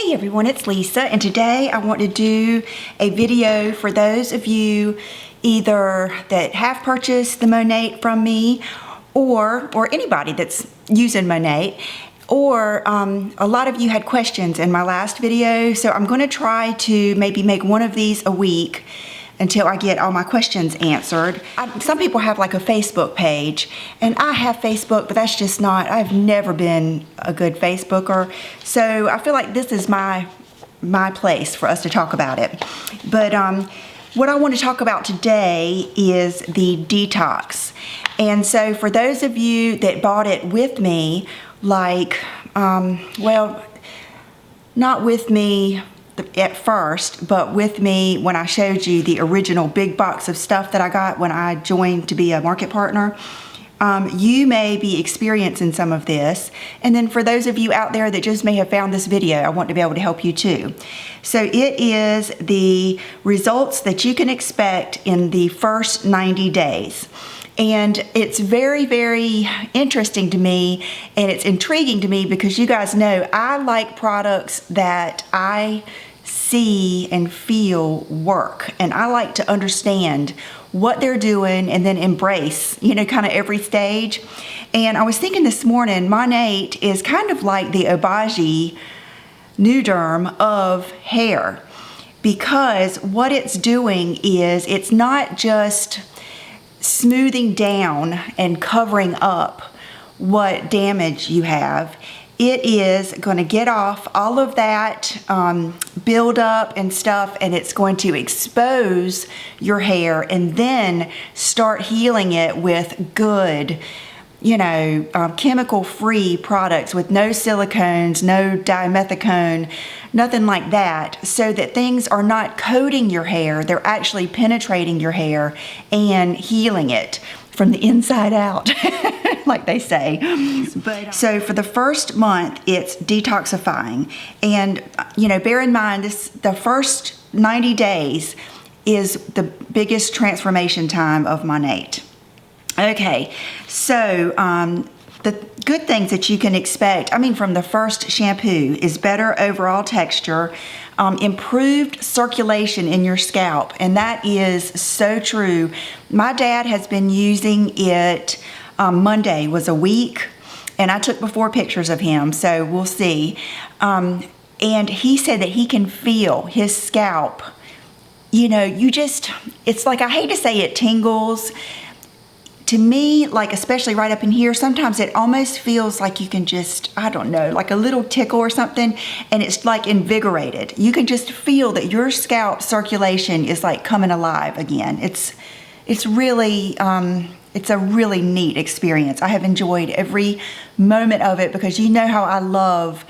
Hey everyone, it's Lisa, and today I want to do a video for those of you either that have purchased the Monat from me or anybody that's using Monat, or a lot of you had questions in my last video, so I'm going to try to maybe make one of these a week until I get all my questions answered. Some people have like a Facebook page, and I have Facebook, but that's just not, I've never been a good Facebooker. So I feel like this is my place for us to talk about it. But what I want to talk about today is the Detox. And so for those of you that bought it with me, like, well, not with me at first, but with me when I showed you the original big box of stuff that I got when I joined to be a market partner, you may be experiencing some of this. And then for those of you out there that just may have found this video, I want to be able to help you too. So it is the results that you can expect in the first 90 days. And it's very, very interesting to me, and it's intriguing to me because you guys know I like products that I see and feel work, and I like to understand what they're doing and then embrace, you know, kind of every stage. And I was thinking this morning, Monat is kind of like the Obagi New Derm of hair, because what it's doing is it's not just smoothing down and covering up what damage you have. It is going to get off all of that buildup and stuff, and it's going to expose your hair and then start healing it with good, you know, chemical-free products with no silicones, no dimethicone, nothing like that, so that things are not coating your hair, they're actually penetrating your hair and healing it from the inside out, like they say. So for the first month, it's detoxifying. And, you know, bear in mind, the first 90 days is the biggest transformation time of Monat. Okay, so the good things that you can expect, I mean, from the first shampoo is better overall texture, improved circulation in your scalp, and that is so true. My dad has been using it, Monday was a week, and I took before pictures of him, so we'll see. And he said that he can feel his scalp, you know, it's like, I hate to say it tingles. To me, like especially right up in here, sometimes it almost feels like you can just, I don't know, like a little tickle or something, and it's like invigorated. You can just feel that your scalp circulation is like coming alive again. It's really, it's a really neat experience. I have enjoyed every moment of it because you know how I love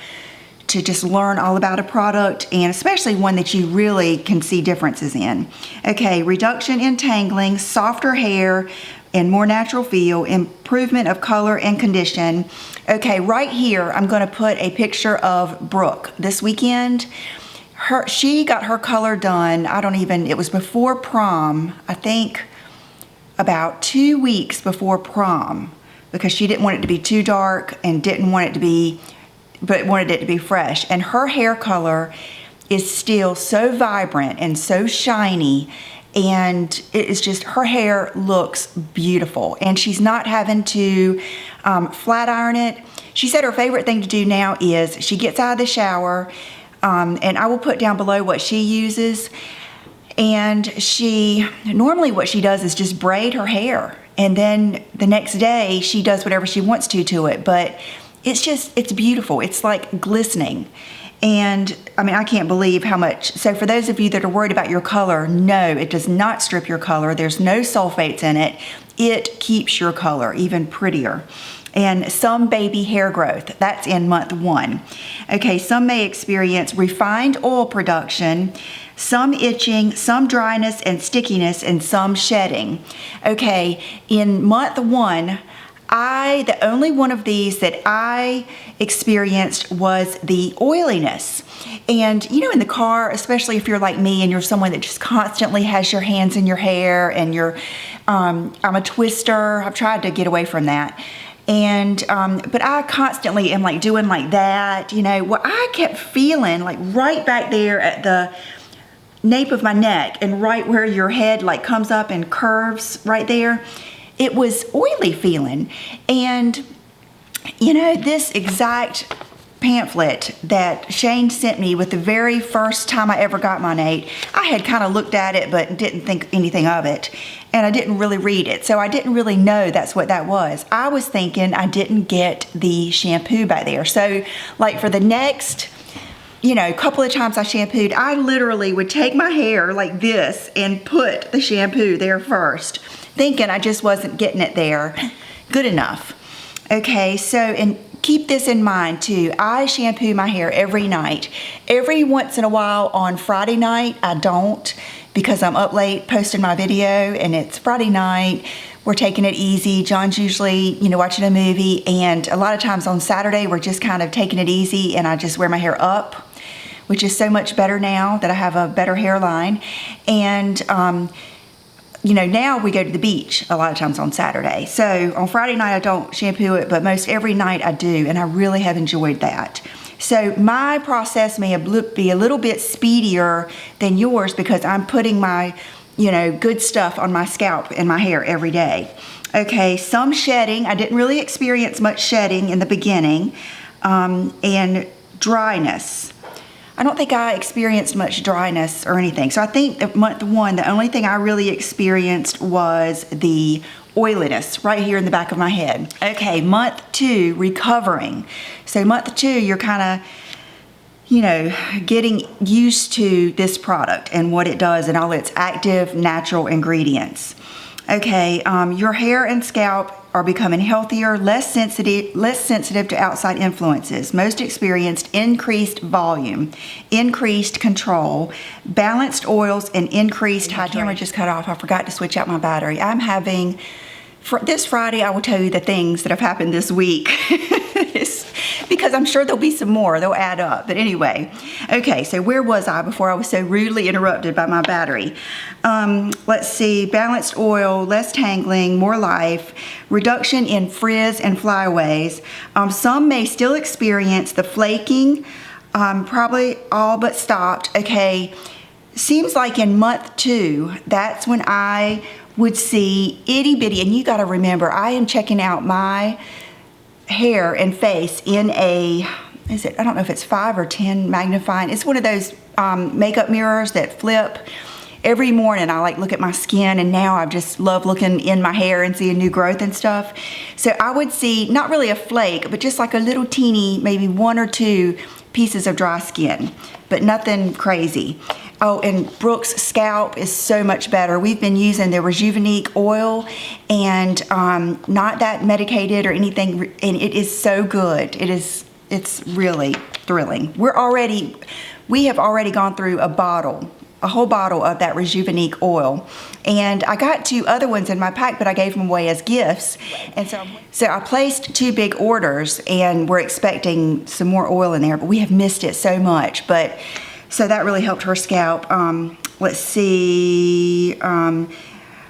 to just learn all about a product, and especially one that you really can see differences in. Okay, reduction in tangling, softer hair, and more natural feel, improvement of color and condition. Okay, right here, I'm gonna put a picture of Brooke this weekend. She got her color done, it was before prom, I think about 2 weeks before prom, because she didn't want it to be too dark and didn't want it to be, but wanted it to be fresh. And her hair color is still so vibrant and so shiny, and it is just, her hair looks beautiful, and she's not having to flat iron it. She said her favorite thing to do now is she gets out of the shower, and I will put down below what she uses, and normally what she does is just braid her hair, and then the next day she does whatever she wants to it, but it's beautiful. It's like glistening. And I mean, I can't believe how much. So for those of you that are worried about your color, no, it does not strip your color. There's no sulfates in it. It keeps your color even prettier. And some baby hair growth, that's in month 1. Okay, some may experience refined oil production, some itching, some dryness and stickiness, and some shedding. Okay, in month 1, the only one of these that I experienced was the oiliness. And you know, in the car, especially if you're like me and you're someone that just constantly has your hands in your hair, and I'm a twister, I've tried to get away from that. And, but I constantly am like doing like that, you know. Well, I kept feeling like right back there at the nape of my neck and right where your head like comes up and curves right there, it was oily feeling. And, you know, this exact pamphlet that Shane sent me with the very first time I ever got Monat, I had kind of looked at it but didn't think anything of it, and I didn't really read it, so I didn't really know that's what that was. I was thinking I didn't get the shampoo back there. So like for the next, you know, couple of times I shampooed, I literally would take my hair like this and put the shampoo there first, thinking I just wasn't getting it there good enough. Okay, so, and keep this in mind too, I shampoo my hair every night. Every once in a while on Friday night, I don't, because I'm up late posting my video and it's Friday night. We're taking it easy. John's usually, you know, watching a movie, and a lot of times on Saturday, we're just kind of taking it easy and I just wear my hair up, which is so much better now that I have a better hairline. And, you know, now we go to the beach a lot of times on Saturday. So on Friday night, I don't shampoo it, but most every night I do, and I really have enjoyed that. So my process may be a little bit speedier than yours because I'm putting my, you know, good stuff on my scalp and my hair every day. Okay, some shedding. I didn't really experience much shedding in the beginning, and dryness. I don't think I experienced much dryness or anything. So I think that month one, the only thing I really experienced was the oiliness right here in the back of my head. Okay, month two, recovering. So month two, you're kind of, you know, getting used to this product and what it does and all its active natural ingredients. Okay, your hair and scalp are becoming healthier, less sensitive to outside influences. Most experienced increased volume, increased control, balanced oils, and increased hydration. My camera just cut off. I forgot to switch out my battery. I'm having, for this Friday, I will tell you the things that have happened this week. Because I'm sure there'll be some more. They'll add up. But anyway, okay, so where was I before I was so rudely interrupted by my battery? Let's see, balanced oil, less tangling, more life, reduction in frizz and flyaways. Some may still experience the flaking, probably all but stopped. Okay, seems like in month two, that's when I would see itty bitty, and you gotta remember, I am checking out my hair and face in a, I don't know if it's 5 or 10 magnifying. It's one of those makeup mirrors that flip. Every morning I like look at my skin, and now I just love looking in my hair and seeing new growth and stuff. So I would see not really a flake, but just like a little teeny, maybe 1 or 2 pieces of dry skin, but nothing crazy. Oh, and Brooke's scalp is so much better. We've been using the Revitalize oil, and not that medicated or anything, and it is so good. It's really thrilling. We have already gone through a whole bottle of that Revitalize oil, and I got 2 other ones in my pack, but I gave them away as gifts. And so I placed 2 big orders, and we're expecting some more oil in there, but we have missed it so much. But so that really helped her scalp. Let's see,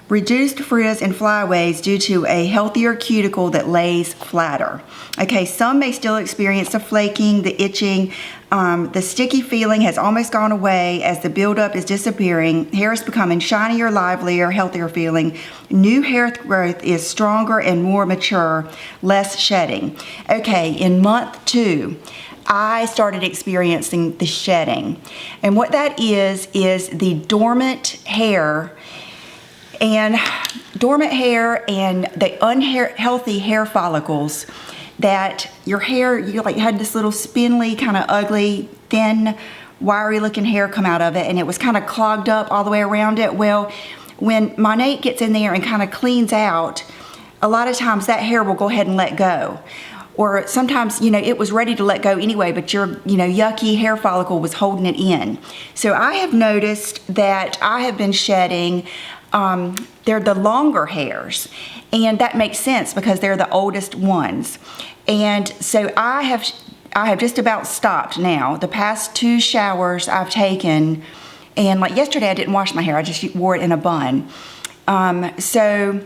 reduced frizz and flyaways due to a healthier cuticle that lays flatter. Okay, some may still experience the flaking, the itching. The sticky feeling has almost gone away as the buildup is disappearing. Hair is becoming shinier, livelier, healthier feeling. New hair growth is stronger and more mature, less shedding. Okay, in month 2, I started experiencing the shedding. And what that is the dormant hair and the unhealthy hair follicles that your hair, you like had this little spindly, kind of ugly, thin, wiry looking hair come out of it, and it was kind of clogged up all the way around it. Well, when Monat gets in there and kind of cleans out, a lot of times that hair will go ahead and let go. Or sometimes, you know, it was ready to let go anyway, but your, you know, yucky hair follicle was holding it in. So I have noticed that I have been shedding, they're the longer hairs. And that makes sense because they're the oldest ones. And so I have just about stopped now. The past 2 showers I've taken, and like yesterday I didn't wash my hair, I just wore it in a bun. So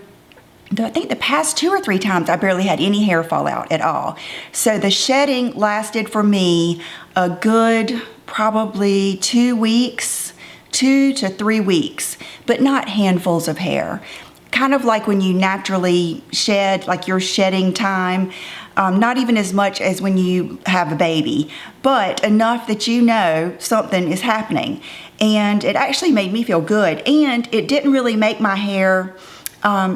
I think the past 2 or 3 times I barely had any hair fall out at all. So the shedding lasted for me a good probably 2 weeks, 2 to 3 weeks, but not handfuls of hair. Kind of like when you naturally shed, like your shedding time, not even as much as when you have a baby, but enough that you know something is happening. And it actually made me feel good, and it didn't really make my hair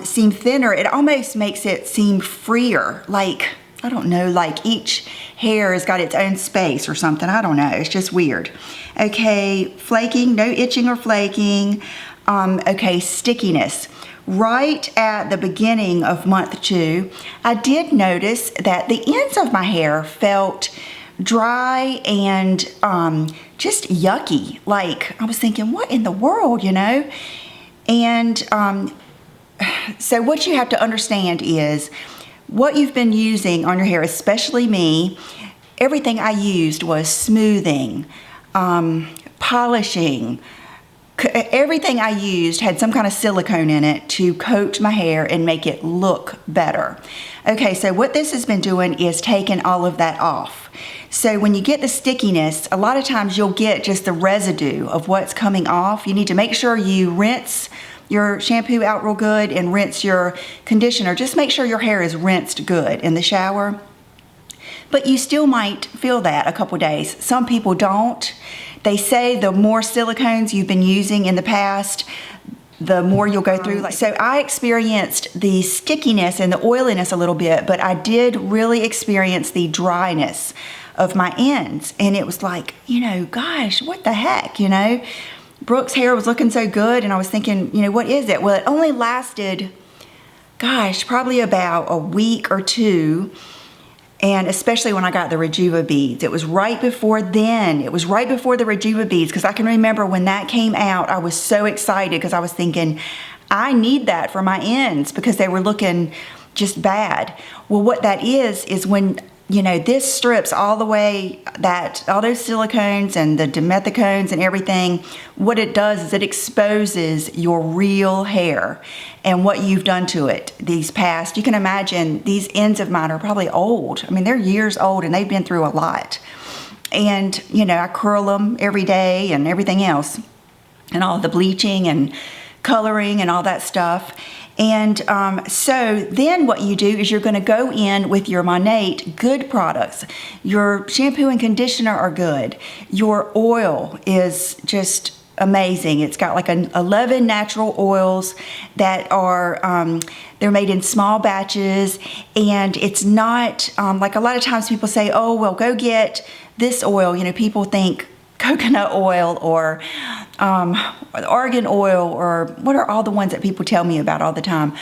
seem thinner. It almost makes it seem freer, like, I don't know, like each hair has got its own space or something. I don't know, it's just weird. Okay, flaking, no itching or flaking. Okay, stickiness. Right at the beginning of month 2, I did notice that the ends of my hair felt dry and just yucky. Like, I was thinking, what in the world, you know? And so what you have to understand is what you've been using on your hair, especially me, everything I used was smoothing, polishing. Everything I used had some kind of silicone in it to coat my hair and make it look better. Okay, so what this has been doing is taking all of that off. So when you get the stickiness, a lot of times you'll get just the residue of what's coming off. You need to make sure you rinse your shampoo out real good and rinse your conditioner. Just make sure your hair is rinsed good in the shower. But you still might feel that a couple days. Some people don't. They say the more silicones you've been using in the past, the more you'll go through. So I experienced the stickiness and the oiliness a little bit, but I did really experience the dryness of my ends. And it was like, you know, gosh, what the heck, you know? Brooke's hair was looking so good, and I was thinking, you know, what is it? Well, it only lasted, gosh, probably about a week or 2, and especially when I got the Rejuva beads. It was right before then. It was right before the Rejuva beads, because I can remember when that came out, I was so excited because I was thinking, I need that for my ends because they were looking just bad. Well, what that is when, you know, this strips all the way, all those silicones and the dimethicones and everything. What it does is it exposes your real hair and what you've done to it these past. You can imagine these ends of mine are probably old. I mean, they're years old and they've been through a lot. And, you know, I curl them every day and everything else, and all the bleaching and coloring and all that stuff. And so then what you do is you're going to go in with your Monat good products. Your shampoo and conditioner are good. Your oil is just amazing. It's got like 11 natural oils that are, they're made in small batches, and it's not, like a lot of times people say, oh, well, go get this oil. You know, people think coconut oil or argan oil, or what are all the ones that people tell me about all the time.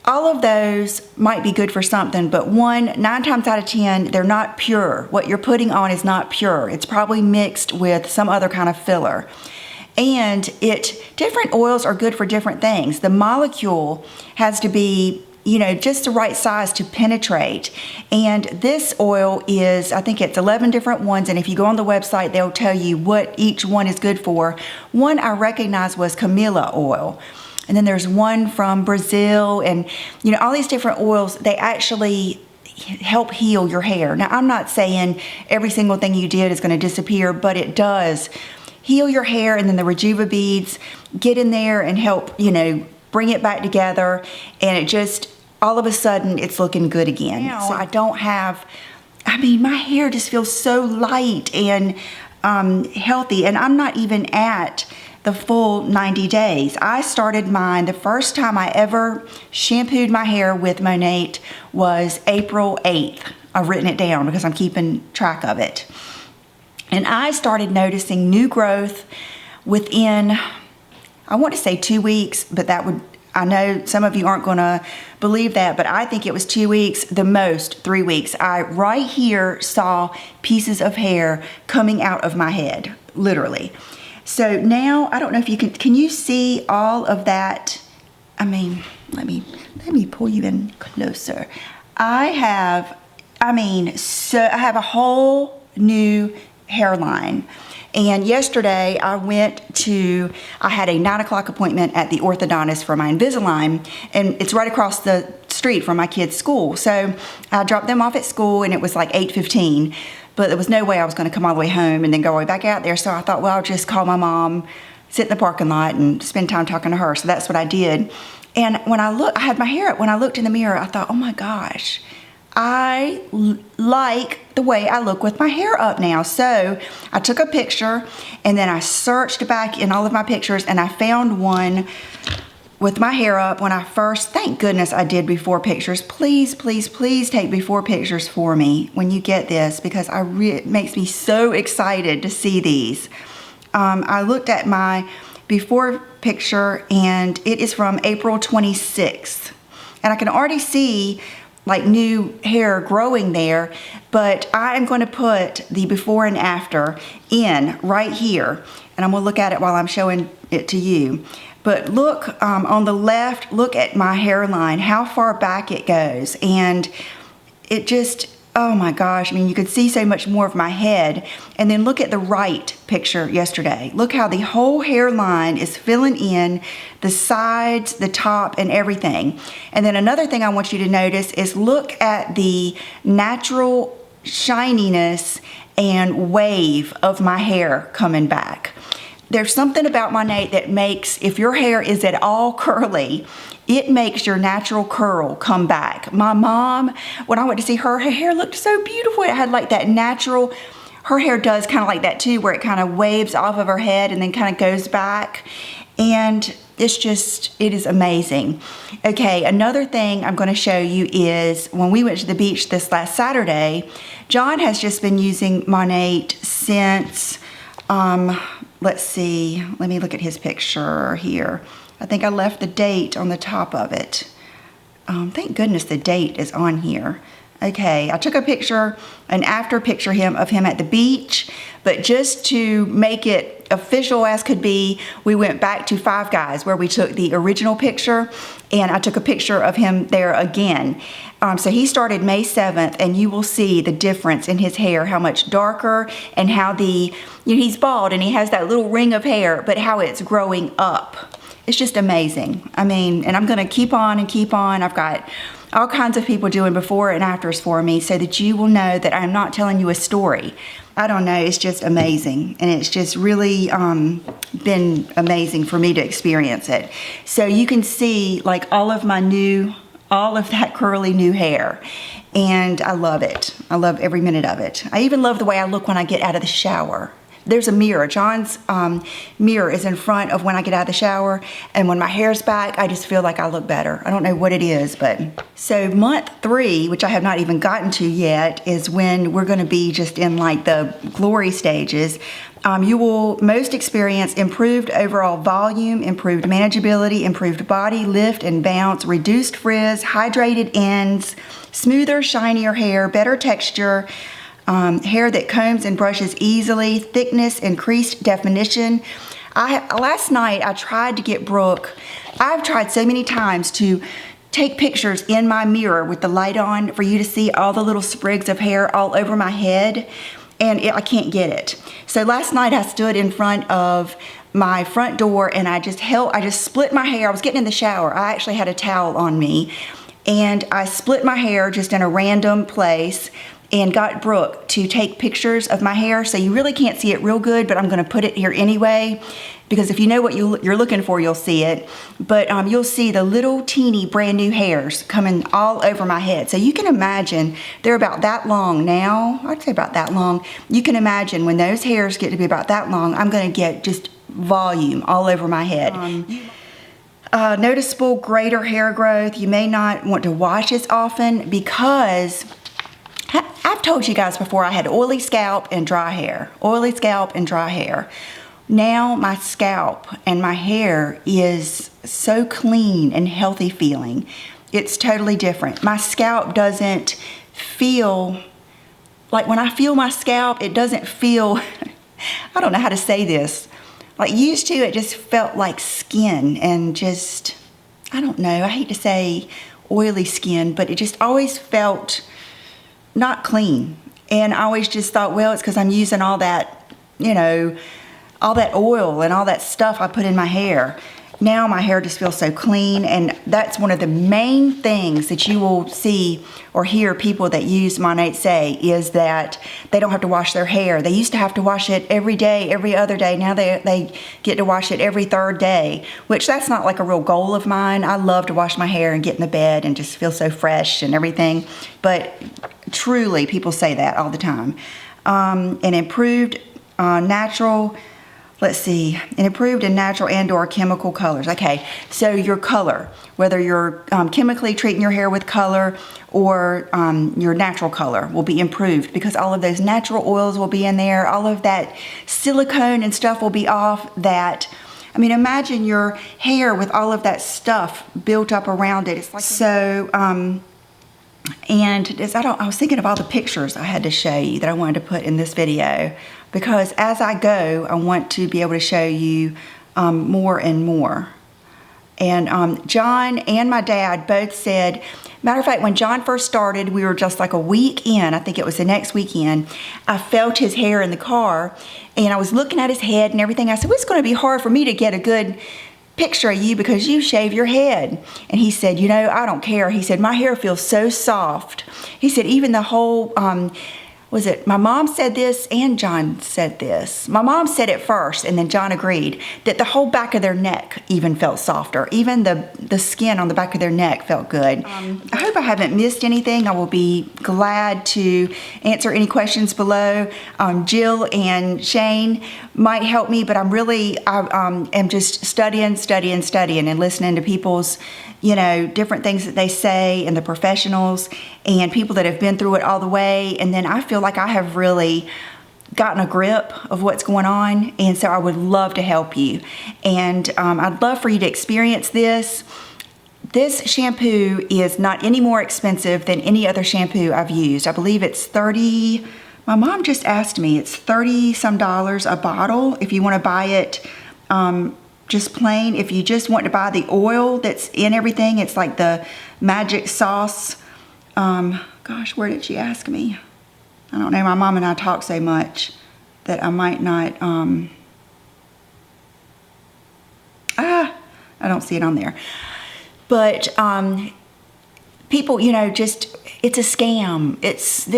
All of those might be good for something, but 9 times out of 10, they're not pure. What you're putting on is not pure. It's probably mixed with some other kind of filler. And different oils are good for different things. The molecule has to be, you know, just the right size to penetrate. And this oil is, I think it's 11 different ones. And if you go on the website, they'll tell you what each one is good for. One I recognized was Camilla oil. And then there's one from Brazil, and, you know, all these different oils, they actually help heal your hair. Now, I'm not saying every single thing you did is going to disappear, but it does heal your hair. And then the Rejuva beads get in there and help, you know, bring it back together, and it just, all of a sudden, it's looking good again. Now, so I don't have, I mean, my hair just feels so light and healthy, and I'm not even at the full 90 days. I started mine, the first time I ever shampooed my hair with Monat was April 8th. I've written it down because I'm keeping track of it. And I started noticing new growth within, I want to say 2 weeks, but that would, I know some of you aren't going to believe that, but I think it was 2 weeks, the most 3 weeks. I right here saw pieces of hair coming out of my head, literally. So now, I don't know if you can you see all of that? I mean, let me pull you in closer. I have a whole new hairline. And yesterday I had a 9 o'clock appointment at the orthodontist for my Invisalign, and it's right across the street from my kids' school. So I dropped them off at school, and it was like 8:15, but there was no way I was going to come all the way home and then go all the way back out there. So I thought, well, I'll just call my mom, sit in the parking lot, and spend time talking to her. So that's what I did. And when I had my hair up. When I looked in the mirror, I thought, oh my gosh, I like the way I look with my hair up now. So I took a picture, and then I searched back in all of my pictures, and I found one with my hair up when I first, thank goodness I did before pictures. Please, please, please take before pictures for me when you get this, because it makes me so excited to see these. I looked at my before picture, and it is from April 26th. And I can already see like new hair growing there, but I am going to put the before and after in right here, and I'm going to look at it while I'm showing it to you. But look, on the left, look at my hairline, how far back it goes, and it just, oh my gosh, I mean, you could see so much more of my head. And then look at the right picture yesterday. Look how the whole hairline is filling in, the sides, the top, and everything. And then another thing I want you to notice is look at the natural shininess and wave of my hair coming back. There's something about Monat that makes, if your hair is at all curly, it makes your natural curl come back. My mom, when I went to see her hair looked so beautiful. It had like that natural, her hair does kind of like that too, where it kind of waves off of her head and then kind of goes back. And it's just, it is amazing. Okay, another thing I'm going to show you is when we went to the beach this last Saturday, John has just been using Monat since, let's see, let me look at his picture here. I think I left the date on the top of it. Thank goodness the date is on here. Okay, I took a picture, an after picture of him at the beach, but just to make it official as could be, we went back to Five Guys where we took the original picture, and I took a picture of him there again. So he started May 7th, and you will see the difference in his hair, how much darker, and how he's bald and he has that little ring of hair, but how it's growing up. It's just amazing. I mean, and I'm gonna keep on and keep on. I've got all kinds of people doing before and afters for me so that you will know that I'm not telling you a story. I don't know, it's just amazing. And it's just really been amazing for me to experience it. So you can see like all of that curly new hair. And I love it. I love every minute of it. I even love the way I look when I get out of the shower. There's a mirror. John's mirror is in front of when I get out of the shower, and when my hair's back, I just feel like I look better. I don't know what it is, but. So month 3, which I have not even gotten to yet, is when we're gonna be just in like the glory stages. You will most experience improved overall volume, improved manageability, improved body lift and bounce, reduced frizz, hydrated ends, smoother, shinier hair, better texture, hair that combs and brushes easily, thickness, increased definition. Last night I tried to get Brooke, I've tried so many times to take pictures in my mirror with the light on for you to see all the little sprigs of hair all over my head, and I can't get it. So last night I stood in front of my front door and I just split my hair. I was getting in the shower. I actually had a towel on me, and I split my hair just in a random place and got Brooke to take pictures of my hair. So you really can't see it real good, but I'm gonna put it here anyway, because if you know what you're looking for, you'll see it. But you'll see the little teeny brand new hairs coming all over my head. So you can imagine, they're about that long now. I'd say about that long. You can imagine when those hairs get to be about that long, I'm gonna get just volume all over my head. Noticeable greater hair growth. You may not want to wash as often because I've told you guys before I had oily scalp and dry hair. Oily scalp and dry hair. Now my scalp and my hair is so clean and healthy feeling. It's totally different. My scalp doesn't feel, like when I feel my scalp, it doesn't feel, I don't know how to say this. Like used to, it just felt like skin and just, I don't know, I hate to say oily skin, but it just always felt not clean. And I always just thought, well, it's because I'm using all that you know, all that oil and all that stuff I put in my hair. Now my hair just feels so clean, and that's one of the main things that you will see or hear people that use Monat say, is that they don't have to wash their hair. They used to have to wash it every day, every other day. Now they get to wash it every third day, which that's not like a real goal of mine. I love to wash my hair and get in the bed and just feel so fresh and everything. But truly, people say that all the time. And improved natural... Let's see, and improved in natural and/or chemical colors. Okay, so your color, whether you're chemically treating your hair with color or your natural color will be improved, because all of those natural oils will be in there. All of that silicone and stuff will be off. That, I mean, imagine your hair with all of that stuff built up around it. It's like so. And I was thinking of all the pictures I had to show you that I wanted to put in this video, because as I go, I want to be able to show you more and more. And John and my dad both said, matter of fact, when John first started, we were just like a week in, I think it was the next weekend, I felt his hair in the car, and I was looking at his head and everything. I said, well, it's going to be hard for me to get a good picture of you because you shave your head. And he said, you know, I don't care. He said, my hair feels so soft. He said, even the whole, my mom said this and John said this. My mom said it first, and then John agreed that the whole back of their neck even felt softer. Even the skin on the back of their neck felt good. I hope I haven't missed anything. I will be glad to answer any questions below. Jill and Shane might help me, but I am just studying and listening to people's, you know, different things that they say, and the professionals and people that have been through it all the way. And then I feel like I have really gotten a grip of what's going on. And so I would love to help you. And I'd love for you to experience this. This shampoo is not any more expensive than any other shampoo I've used. I believe it's $30, my mom just asked me, it's $30 some a bottle if you want to buy it just plain. If you just want to buy the oil that's in everything, it's like the magic sauce. Gosh, where did she ask me? I don't know. My mom and I talk so much that I might not, I don't see it on there. But people, you know, just, it's a scam. It's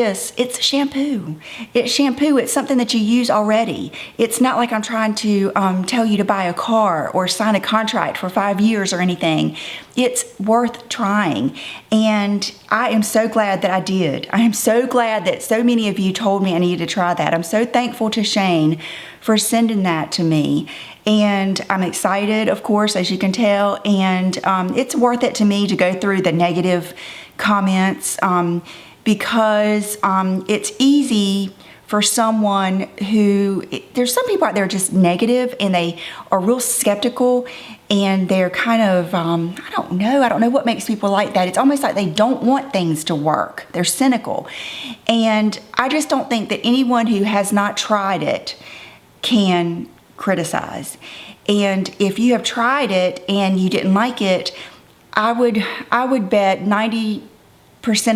shampoo. It's shampoo. It's something that you use already. It's not like I'm trying to tell you to buy a car or sign a contract for 5 years or anything. It's worth trying. And I am so glad that I did. I am so glad that so many of you told me I needed to try that. I'm so thankful to Shane for sending that to me. And I'm excited, of course, as you can tell. And it's worth it to me to go through the negative comments because it's easy for someone who, there's some people out there just negative and they are real skeptical and they're kind of, I don't know what makes people like that. It's almost like they don't want things to work. They're cynical. And I just don't think that anyone who has not tried it can criticize. And if you have tried it and you didn't like it, I would bet 90%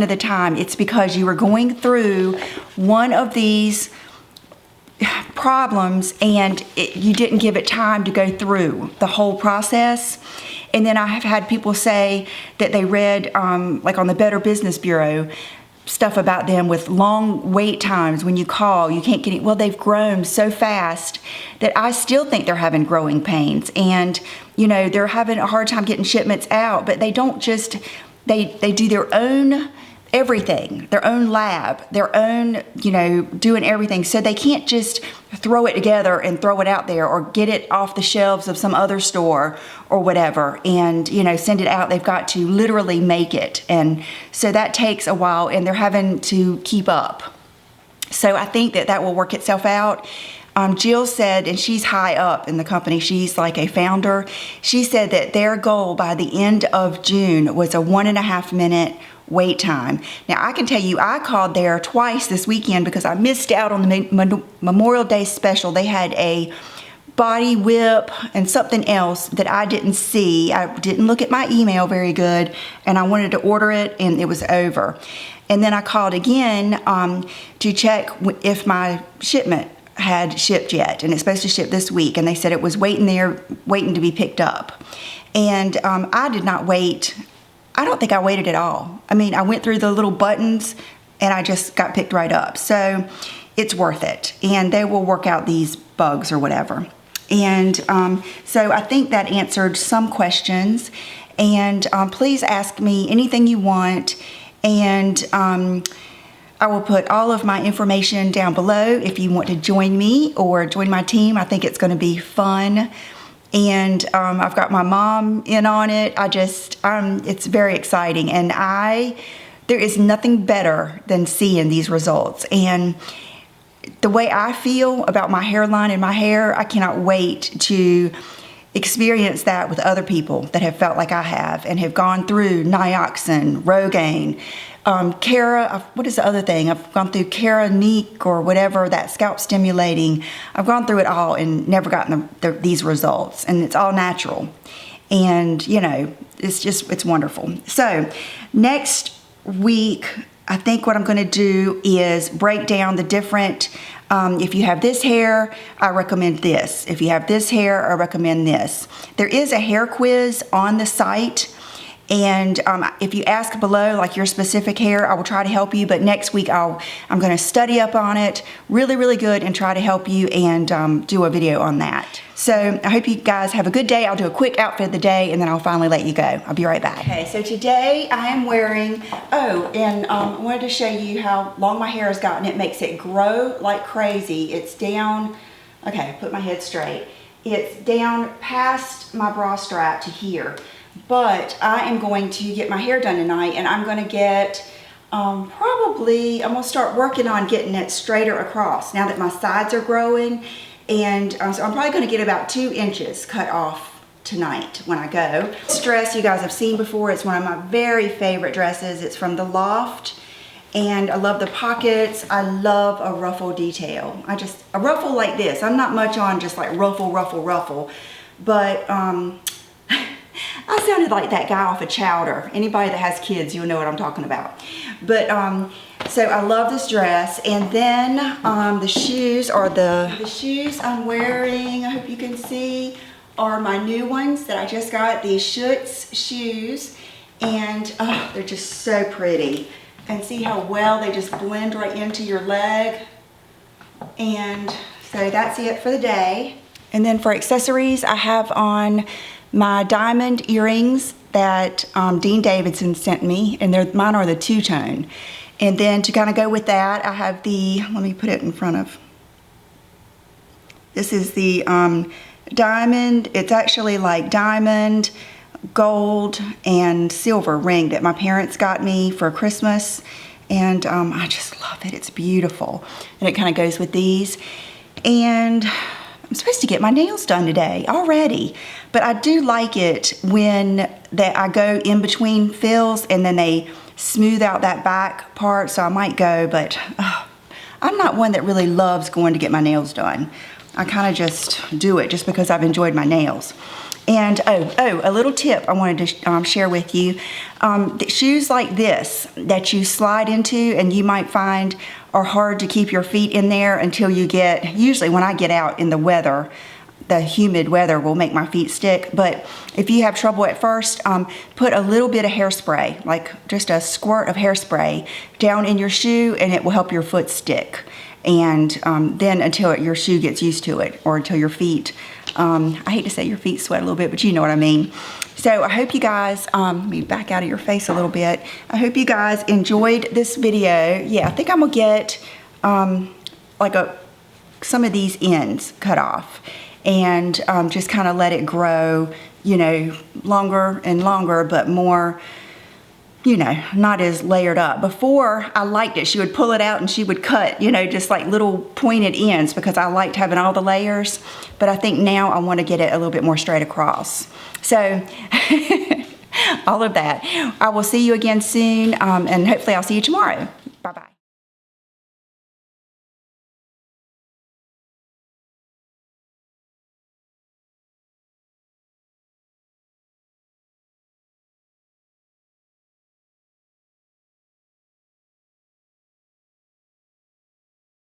of the time it's because you were going through one of these problems and you didn't give it time to go through the whole process. And then I have had people say that they read, like on the Better Business Bureau, stuff about them with long wait times. When you call, you can't get it. Well, they've grown so fast that I still think they're having growing pains. And, you know, they're having a hard time getting shipments out, but they don't just, they do their own everything, their own lab, their own, you know, doing everything. So they can't just throw it together and throw it out there or get it off the shelves of some other store or whatever and, you know, send it out. They've got to literally make it. And so that takes a while and they're having to keep up. So I think that will work itself out. Jill said, and she's high up in the company, she's like a founder. She said that their goal by the end of June was a 1.5 minute wait time. Now I can tell you, I called there twice this weekend because I missed out on the Memorial Day special. They had a body whip and something else that I didn't see. I didn't look at my email very good and I wanted to order it and it was over. And then I called again to check if my shipment had shipped yet, and it's supposed to ship this week, and they said it was waiting there, waiting to be picked up. And I did not wait. I don't think I waited at all. I mean, I went through the little buttons and I just got picked right up. So it's worth it, and they will work out these bugs or whatever. And so I think that answered some questions. And please ask me anything you want, and I will put all of my information down below if you want to join me or join my team. I think it's going to be fun. And I've got my mom in on it. It's very exciting. And there is nothing better than seeing these results. And the way I feel about my hairline and my hair, I cannot wait to experience that with other people that have felt like I have and have gone through Nioxin, Rogaine, what is the other thing? I've gone through Keranique or whatever, that scalp stimulating. I've gone through it all and never gotten these results, and it's all natural. And you know, it's wonderful. So next week, I think what I'm going to do is break down the different, if you have this hair, I recommend this. If you have this hair, I recommend this. There is a hair quiz on the site, and if you ask below like your specific hair, I will try to help you. But next week I'm going to study up on it really, really good and try to help you and do a video on that. So I hope you guys have a good day. I'll do a quick outfit of the day and then I'll finally let you go. I'll be right back. Okay, so today I am wearing, I wanted to show you how long my hair has gotten. It makes it grow like crazy. It's down, okay, put my head straight. It's down past my bra strap to here. But I am going to get my hair done tonight, and I'm going to get, I'm going to start working on getting it straighter across now that my sides are growing. And so I'm probably going to get about 2 inches cut off tonight when I go. This dress you guys have seen before. It's one of my very favorite dresses. It's from The Loft, and I love the pockets. I love a ruffle detail. A ruffle like this. I'm not much on just like ruffle, ruffle, ruffle, but I sounded like that guy off of Chowder. Anybody that has kids, you'll know what I'm talking about. But so I love this dress. And then the shoes I'm wearing, I hope you can see, are my new ones that I just got. These Schutz shoes, and they're just so pretty. And see how well they just blend right into your leg. And so that's it for the day. And then for accessories, I have on my diamond earrings that Dean Davidson sent me, and mine are the two-tone. And then to kind of go with that, I have let me put it in front of, this is the diamond. It's actually like diamond, gold, and silver ring that my parents got me for Christmas. And I just love it. It's beautiful. And it kind of goes with these. And I'm supposed to get my nails done today already, but I do like it when I go in between fills and then they smooth out that back part, so I might go, but I'm not one that really loves going to get my nails done. I kind of just do it just because I've enjoyed my nails. And a little tip I wanted to share with you. Shoes like this that you slide into and you might find are hard to keep your feet in there until you usually when I get out in the weather, the humid weather will make my feet stick. But if you have trouble at first, put a little bit of hairspray, like just a squirt of hairspray down in your shoe, and it will help your foot stick. And then until your shoe gets used to it, or until your feet, I hate to say your feet sweat a little bit, but you know what I mean. So I hope you guys, let me back out of your face a little bit. I hope you guys enjoyed this video. Yeah, I think I'm gonna get some of these ends cut off and just kind of let it grow, you know, longer and longer, but more, you know, not as layered up. Before, I liked it. She would pull it out and she would cut, you know, just like little pointed ends because I liked having all the layers. But I think now I want to get it a little bit more straight across. So, all of that. I will see you again soon, and hopefully I'll see you tomorrow.